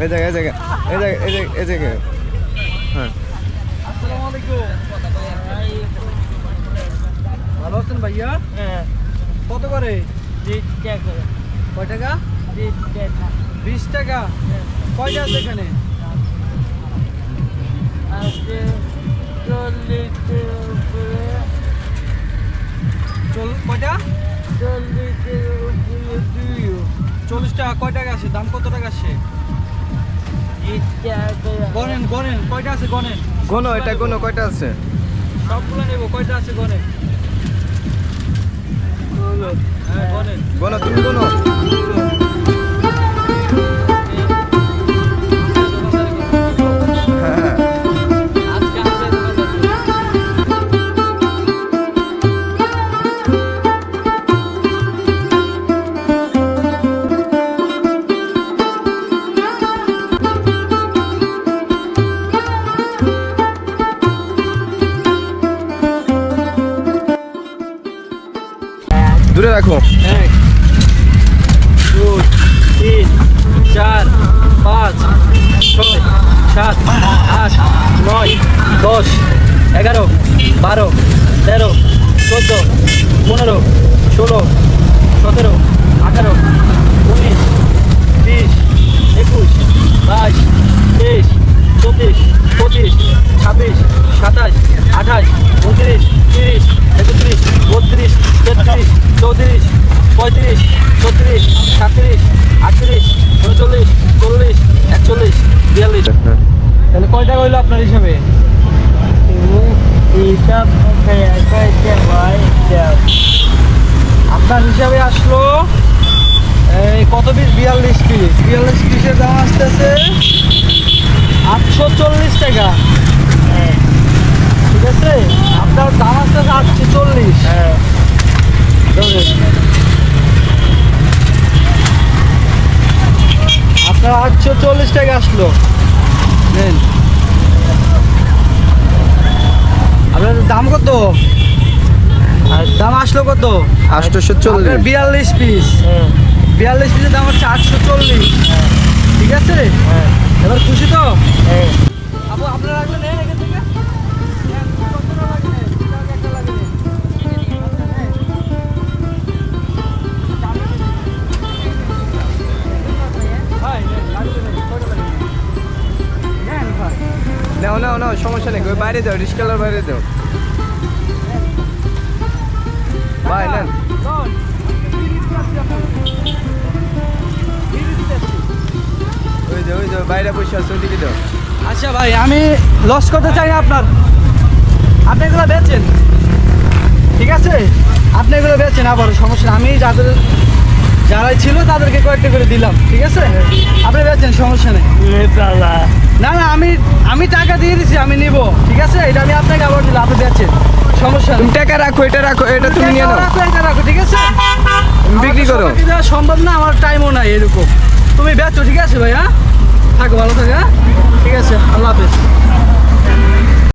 এই জায়গা এই জায়গা এই জায়গা এই জায়গা এই জায়গা হ্যাঁ। আসসালামু আলাইকুম। ভালো আছেন ভাইয়া? হ্যাঁ, কত করে? 20 টাকা। কয় টাকা? 20 টাকা। 20 টাকা। কয়টা আছে এখানে? আজকে 40-এর উপরে। কয়টা? 40-এর উপরে 2। 40 টাকা। কয় টাকা আছে? দাম কত টাকা আছে? 20 টাকা। গনেন গনেন, কয়টা আছে গনেন? গোনো এটা গোনো কয়টা আছে? সবগুলো নেবো, কয়টা আছে গনেন? হলো। হ্যাঁ গনেন। গোনো তুমি গোনো। হ্যাঁ হ্যাঁ। আজকে আমরা দূরে রাখো। 1 2 3 4 5 6 7 8 9 10 11 12 13 14 15 16 17 18 19 20 21 22 23 24 25 26 27 28 29 30 31 32 33 34 35 36 37 38 39 40 41 42। তাহলে কয় টাকা হইলো আপনার হিসাবে? এটা কয়টা ভাই? আপনার হিসাবে আসলো এই কত পিস? 42 পিস। 42 পিসের দাম আসতেছে 840 টাকা। হ্যাঁ, ঠিক আছে, আপনার দাম আসতেছে 840। হ্যাঁ। আপনার 840 টাকা আসলো। নেন। আপনার দাম কত? আর দাম আসলো কত? 840। 42 পিস। হ্যাঁ, 42 পিসের দাম হচ্ছে 840। ঠিক আছে, হ্যাঁ, এবার খুশি তো? হ্যাঁ। আপু আপনারা লাগবে নেন এখান থেকে। নেন, কতটা লাগবে নেন? একটা লাগবে নেন। ভাই নেন, লাগবে নেন, কয়টা লাগবে? নেন ভাই। নাও নাও নাও, সমস্যা নেই, ওই বাইরে দাও, রিস্কালার বাইরে দাও। ভাই নেন। লন, বিড়ি দিতে আসছি আপনার। বিড়ি দিতে আসছি। ওই যে বাইরে বসে আছে ওইদিকে দাও। আচ্ছা ভাই, আমি লস করতে চাই না আপনার। আপনি এগুলো বেচেন, ঠিক আছে? আপনি এগুলো বেচেন, আবার সমস্যা নেই। আমি যারাই ছিল তাদেরকে কয়েকটা করে দিলাম, ঠিক আছে? আপনি বেচেন, সমস্যা নেই। দাদা, না না, আমি টাকা দিয়ে দিছি, আমি নিব, ঠিক আছে? এটা আমি আপনাকে আবার দিলাম, আপনি বেচেন, সমস্যা নেই। তুমি টাকা রাখো, এটা রাখো, এটা তুমি নিয়ে নাও, রাখো, এটা রাখো, ঠিক আছে? বিক্রি করো। আমাকে দেওয়া সম্ভব না, আমার টাইমও নাই এরকম। তুমি বেচো, ঠিক আছে ভাই? হ্যাঁ, থাকো, ভালো থাকো। হ্যাঁ, ঠিক আছে, আল্লাহ হাফেজ।